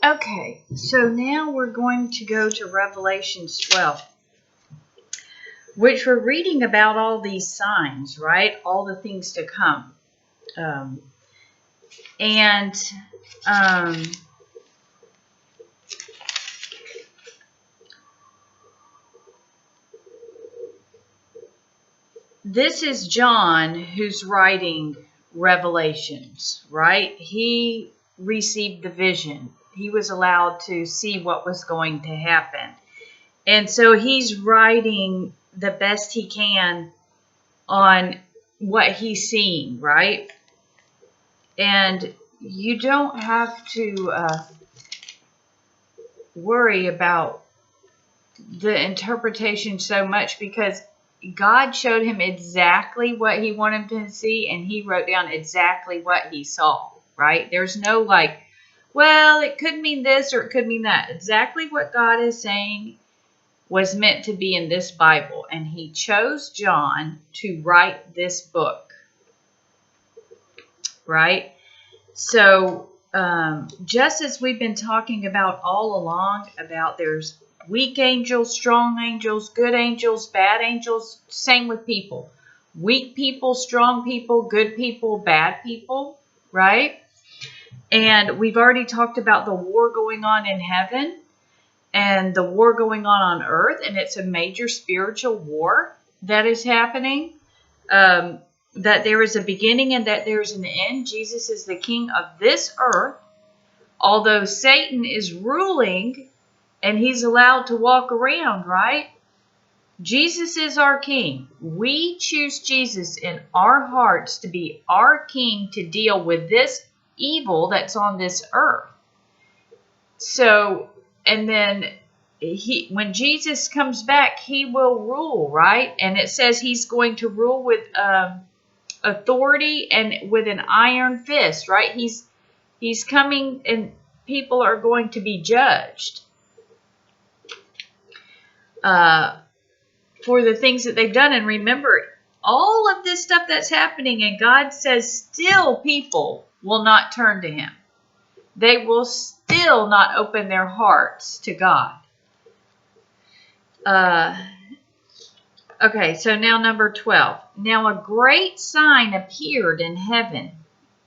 Okay, so now we're going to go to Revelation 12, which we're reading about all these signs, right? All the things to come. And this is John who's writing Revelations, right? He received the vision. He was allowed to see what was going to happen. And so he's writing the best he can on what he's seeing, right? And you don't have to worry about the interpretation so much, because God showed him exactly what he wanted him to see, and he wrote down exactly what he saw, right? There's no like, well, it could mean this or it could mean that. Exactly what God is saying was meant to be in this Bible, and he chose John to write this book, right? So just as we've been talking about all along, about there's weak angels, strong angels, good angels, bad angels, same with people. Weak people, strong people, good people, bad people, right? And we've already talked about the war going on in heaven and the war going on earth, and it's a major spiritual war that is happening. That there is a beginning and that there is an end. Jesus is the king of this earth, although Satan is ruling and he's allowed to walk around, right? Jesus is our king. We choose Jesus in our hearts to be our king, to deal with this evil that's on this earth. So, and then when Jesus comes back, he will rule, right? And it says he's going to rule with authority and with an iron fist, right? He's coming, and people are going to be judged for the things that they've done. And remember, all of this stuff that's happening, and God says still people will not turn to him. They will still not open their hearts to God. Okay, so now number 12. Now a great sign appeared in heaven,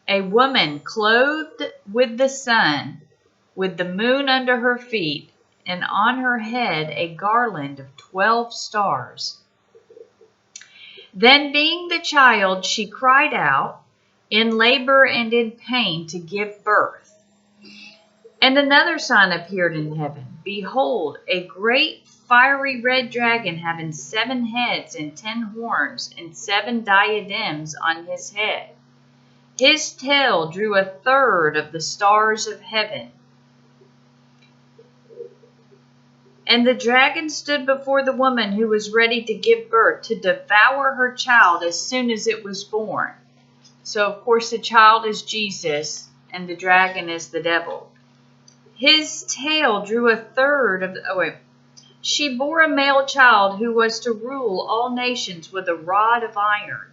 a woman clothed with the sun, with the moon under her feet, and on her head a garland of 12 stars. Then, being the child, she cried out in labor and in pain to give birth. And another sign appeared in heaven. Behold, a great fiery red dragon, having 7 heads and 10 horns and 7 diadems on his head. His tail drew 1/3 of the stars of heaven. And the dragon stood before the woman who was ready to give birth, to devour her child as soon as it was born. So, of course, the child is Jesus, and the dragon is the devil. His tail drew 1/3 of the... She bore a male child who was to rule all nations with a rod of iron,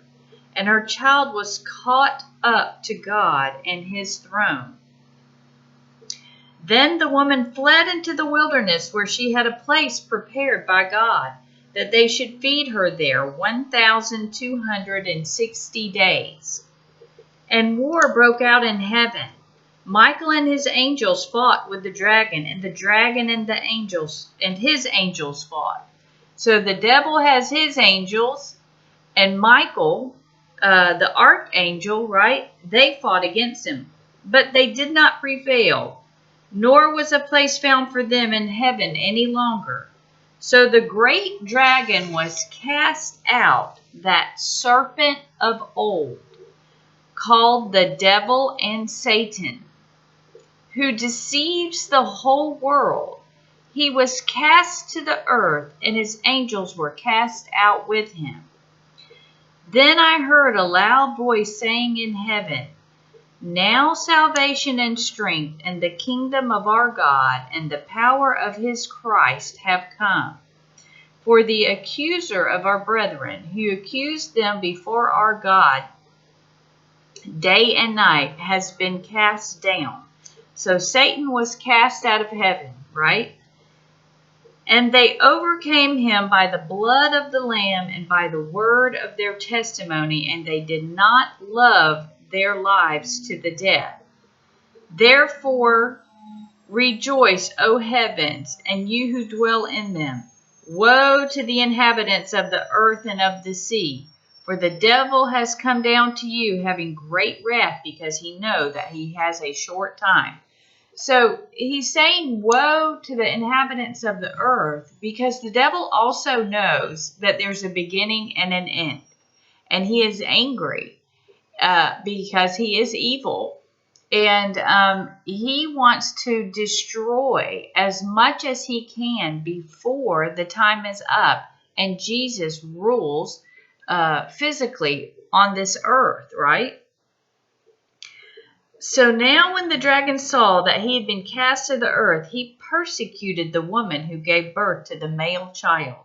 and her child was caught up to God and his throne. Then the woman fled into the wilderness, where she had a place prepared by God, that they should feed her there 1,260 days. And war broke out in heaven. Michael and his angels fought with the dragon, and the dragon and his angels fought. So the devil has his angels, and Michael, the archangel, right? They fought against him, but they did not prevail, nor was a place found for them in heaven any longer. So the great dragon was cast out, that serpent of old, called the devil and Satan, who deceives the whole world. He was cast to the earth, and his angels were cast out with him. Then I heard a loud voice saying in heaven, Now salvation and strength and the kingdom of our God and the power of his Christ have come. For the accuser of our brethren, who accused them before our God day and night, has been cast down. So Satan was cast out of heaven, right? And they overcame him by the blood of the Lamb and by the word of their testimony, and they did not love their lives to the death. Therefore rejoice, O heavens, and you who dwell in them. Woe to the inhabitants of the earth and of the sea, for the devil has come down to you having great wrath, because he knows that he has a short time. So he's saying woe to the inhabitants of the earth, because the devil also knows that there's a beginning and an end. And he is angry because he is evil. And he wants to destroy as much as he can before the time is up and Jesus rules physically on this earth, right? So now when the dragon saw that he had been cast to the earth, he persecuted the woman who gave birth to the male child.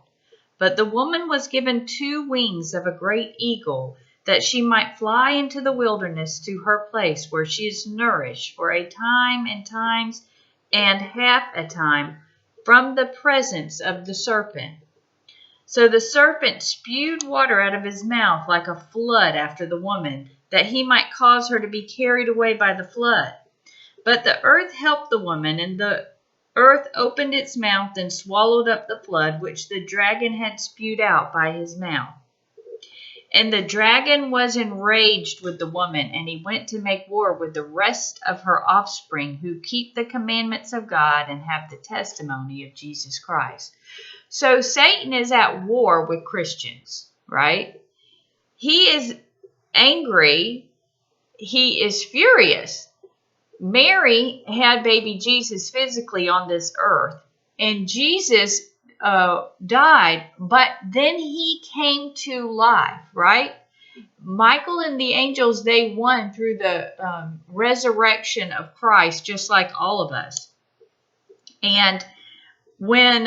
But the woman was given 2 wings of a great eagle, that she might fly into the wilderness to her place where she is nourished for a time and times and half a time from the presence of the serpent. So the serpent spewed water out of his mouth like a flood after the woman, that he might cause her to be carried away by the flood. But the earth helped the woman, and the earth opened its mouth and swallowed up the flood which the dragon had spewed out by his mouth. And the dragon was enraged with the woman, and he went to make war with the rest of her offspring who keep the commandments of God and have the testimony of Jesus Christ. So Satan is at war with Christians, right? He is angry. He is furious. Mary had baby Jesus physically on this earth, and Jesus died, but then he came to life, right? Michael and the angels, they won through the resurrection of Christ, just like all of us. And when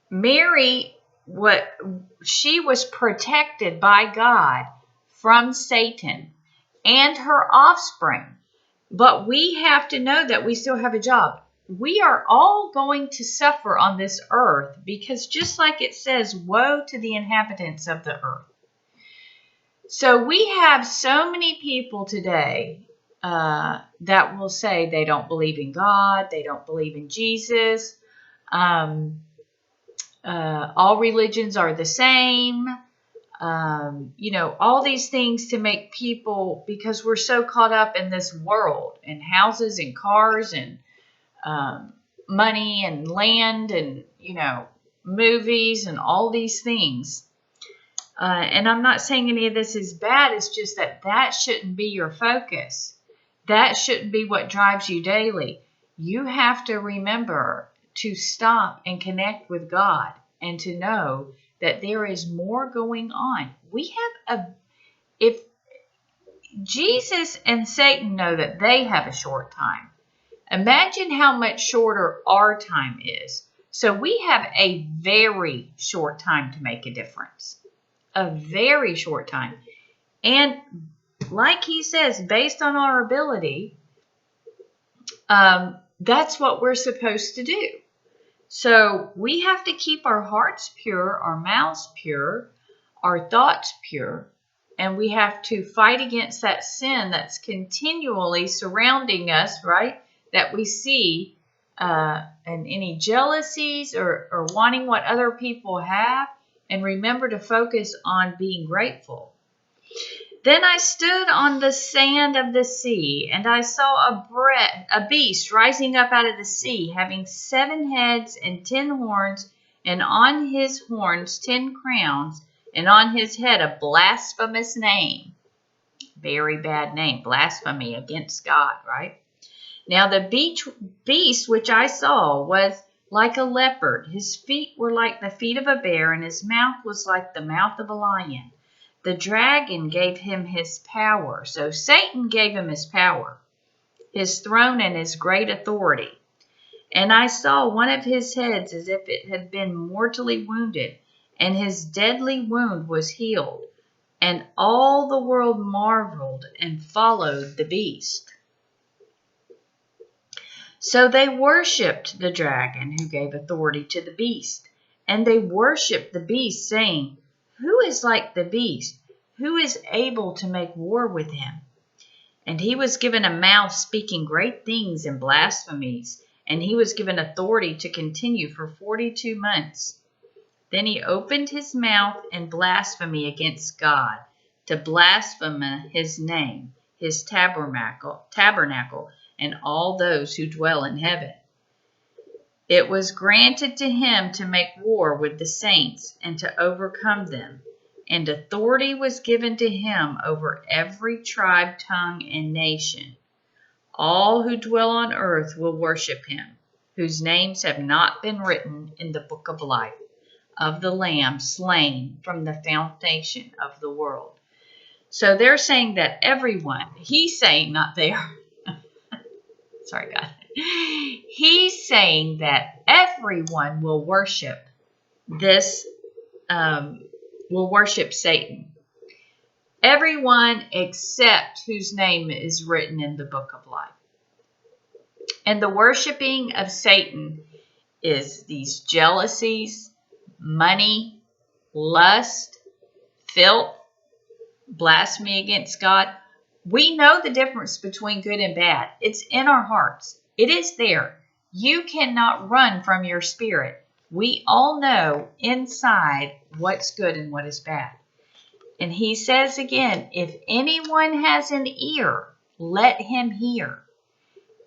Mary, she was protected by God from Satan and her offspring. But we have to know that we still have a job. We are all going to suffer on this earth, because just like it says, woe to the inhabitants of the earth. So we have so many people today that will say they don't believe in God, they don't believe in Jesus. All religions are the same. All these things to make people, because we're so caught up in this world and houses and cars and money and land and, movies and all these things. And I'm not saying any of this is bad. It's just that shouldn't be your focus. That shouldn't be what drives you daily. You have to remember to stop and connect with God and to know that there is more going on. If Jesus and Satan know that they have a short time, imagine how much shorter our time is. So we have a very short time to make a difference. A very short time. And like he says, based on our ability, that's what we're supposed to do. So we have to keep our hearts pure, our mouths pure, our thoughts pure, and we have to fight against that sin that's continually surrounding us, right? That we see, and any jealousies or wanting what other people have, and remember to focus on being grateful. Then I stood on the sand of the sea, and I saw a beast rising up out of the sea, having 7 heads and 10 horns, and on his horns 10 crowns, and on his head a blasphemous name. Very bad name, blasphemy against God, right? Now the beast which I saw was like a leopard. His feet were like the feet of a bear, and his mouth was like the mouth of a lion. The dragon gave him his power. So Satan gave him his power, his throne, and his great authority. And I saw one of his heads as if it had been mortally wounded, and his deadly wound was healed. And all the world marveled and followed the beast. So they worshipped the dragon who gave authority to the beast. And they worshipped the beast, saying, "Who is like the beast? Who is able to make war with him?" And he was given a mouth speaking great things and blasphemies, and he was given authority to continue for 42 months. Then he opened his mouth in blasphemy against God, to blaspheme his name, his tabernacle, and all those who dwell in heaven. It was granted to him to make war with the saints and to overcome them. And authority was given to him over every tribe, tongue, and nation. All who dwell on earth will worship him, whose names have not been written in the book of life of the Lamb slain from the foundation of the world. So they're saying that everyone, he's saying, not they are. Sorry, God. He's saying that everyone will worship this, will worship Satan. Everyone except whose name is written in the book of life. And the worshiping of Satan is these jealousies, money, lust, filth, blasphemy against God. We know the difference between good and bad. It's in our hearts. It is there. You cannot run from your spirit. We all know inside what's good and what is bad. And he says again, if anyone has an ear, let him hear.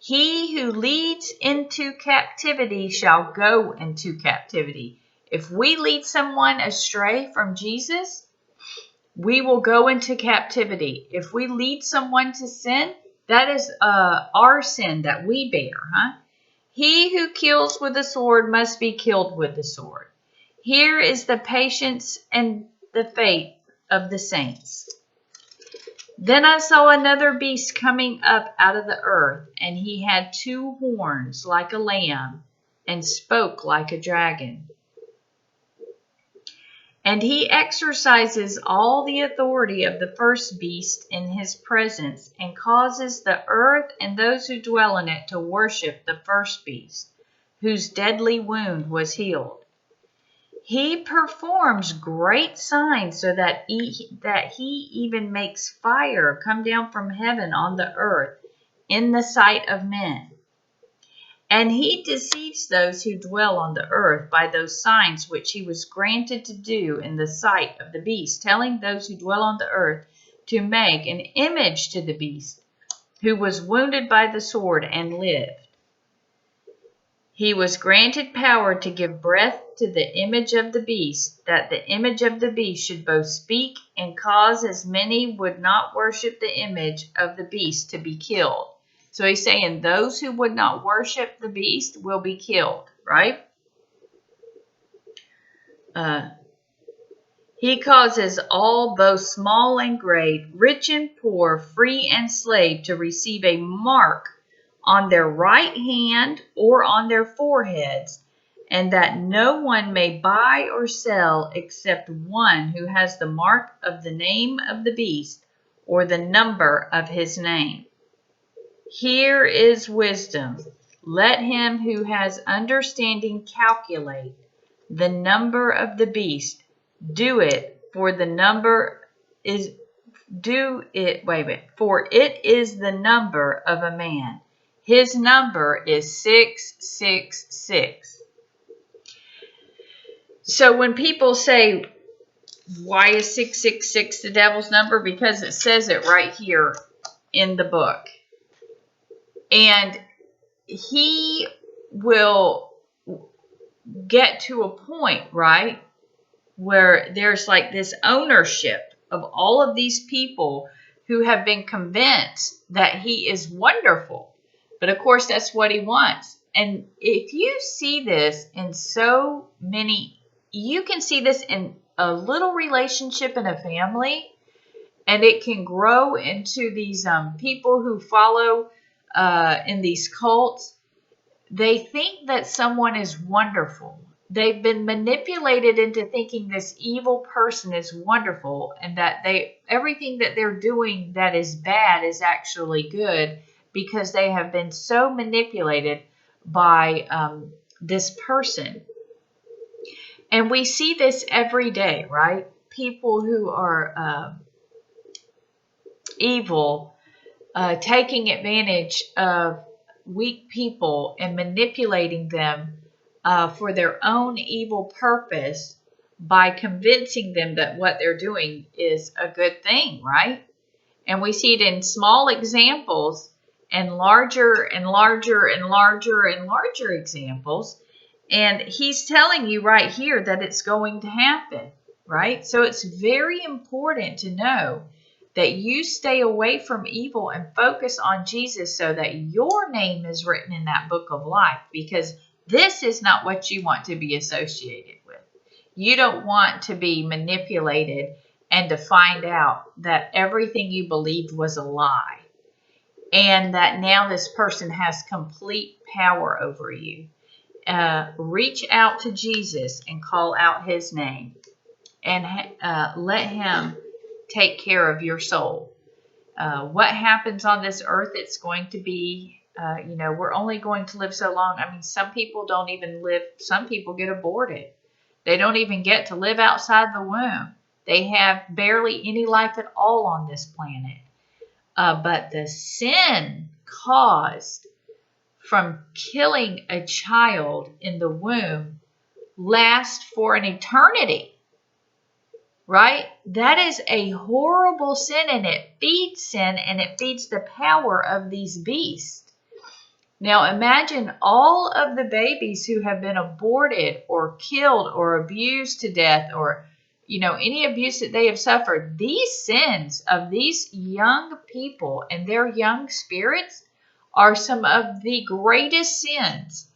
He who leads into captivity shall go into captivity. If we lead someone astray from Jesus, we will go into captivity. If we lead someone to sin, that is our sin that we bear. He who kills with the sword must be killed with the sword. Here is the patience and the faith of the saints. Then I saw another beast coming up out of the earth, and he had 2 horns like a lamb, and spoke like a dragon. And he exercises all the authority of the first beast in his presence, and causes the earth and those who dwell in it to worship the first beast, whose deadly wound was healed. He performs great signs, so that he even makes fire come down from heaven on the earth in the sight of men. And he deceives those who dwell on the earth by those signs which he was granted to do in the sight of the beast, telling those who dwell on the earth to make an image to the beast, who was wounded by the sword and lived. He was granted power to give breath to the image of the beast, that the image of the beast should both speak and cause as many would not worship the image of the beast to be killed. So he's saying those who would not worship the beast will be killed, right? He causes all, both small and great, rich and poor, free and slave, to receive a mark on their right hand or on their foreheads, and that no one may buy or sell except one who has the mark of the name of the beast or the number of his name. Here is wisdom. Let him who has understanding calculate the number of the beast. For it is the number of a man. His number is 666. So when people say, why is 666 the devil's number? Because it says it right here in the book. And he will get to a point, right, where there's like this ownership of all of these people who have been convinced that he is wonderful. But of course, that's what he wants. And if you see this in so many, you can see this in a little relationship in a family, and it can grow into these people who follow in these cults. They think that someone is wonderful, they've been manipulated into thinking this evil person is wonderful, and that everything that they're doing that is bad is actually good, because they have been so manipulated by this person. And we see this every day, right? People who are evil, taking advantage of weak people and manipulating them for their own evil purpose by convincing them that what they're doing is a good thing, right? And we see it in small examples and larger and larger and larger and larger examples. And he's telling you right here that it's going to happen, right? So it's very important to know that you stay away from evil and focus on Jesus so that your name is written in that book of life, because this is not what you want to be associated with. You don't want to be manipulated and to find out that everything you believed was a lie, and that now this person has complete power over you. Reach out to Jesus and call out his name, and let him take care of your soul. What happens on this earth, it's going to be, we're only going to live so long. I mean, some people don't even live, some people get aborted. They don't even get to live outside the womb. They have barely any life at all on this planet. But the sin caused from killing a child in the womb lasts for an eternity. Right? That is a horrible sin, and it feeds sin, and it feeds the power of these beasts. Now imagine all of the babies who have been aborted or killed or abused to death, or any abuse that they have suffered. These sins of these young people and their young spirits are some of the greatest sins,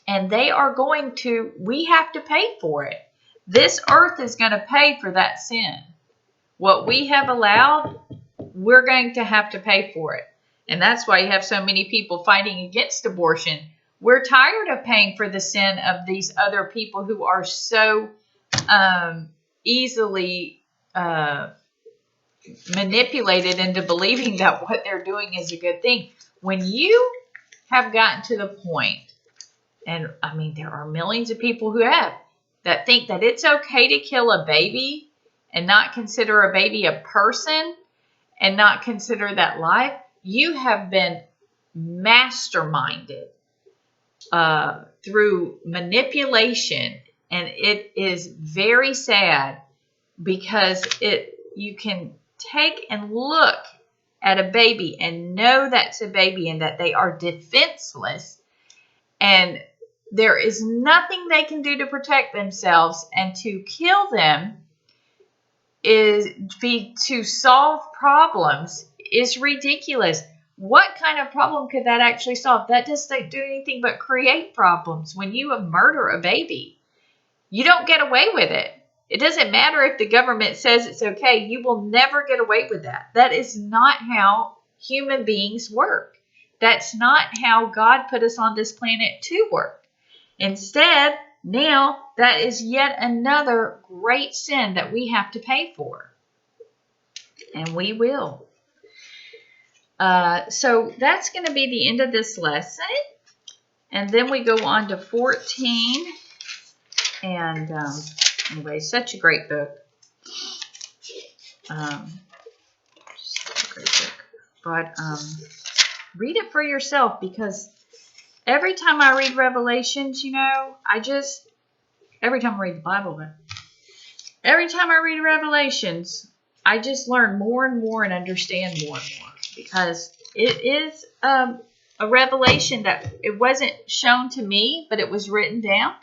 and we have to pay for it. This earth is going to pay for that sin. What we have allowed, we're going to have to pay for it. And that's why you have so many people fighting against abortion. We're tired of paying for the sin of these other people who are so easily manipulated into believing that what they're doing is a good thing. When you have gotten to the point, and I mean, there are millions of people who have, that think that it's okay to kill a baby and not consider a baby a person and not consider that life, you have been masterminded through manipulation. And it is very sad, because you can take and look at a baby and know that's a baby and that they are defenseless, and there is nothing they can do to protect themselves, and to kill them to solve problems is ridiculous. What kind of problem could that actually solve? That doesn't do anything but create problems. When you murder a baby, you don't get away with it. It doesn't matter if the government says it's okay. You will never get away with that. That is not how human beings work. That's not how God put us on this planet to work. Instead, now that is yet another great sin that we have to pay for. And we will. So that's going to be the end of this lesson. And then we go on to 14. And anyway, such a great book. Such a great book. But read it for yourself, because every time I read Revelations, every time I read the Bible, but every time I read Revelations, I just learn more and more and understand more and more, because it is a revelation that it wasn't shown to me, but it was written down.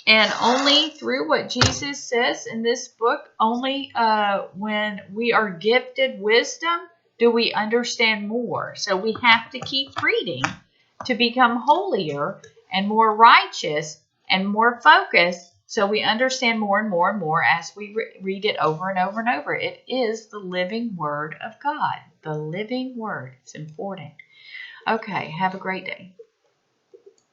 And only through what Jesus says in this book, only when we are gifted wisdom do we understand more. So we have to keep reading to become holier and more righteous and more focused, so we understand more and more and more as we read it over and over and over. It is the living Word of God. The living Word. It's important. Okay, have a great day.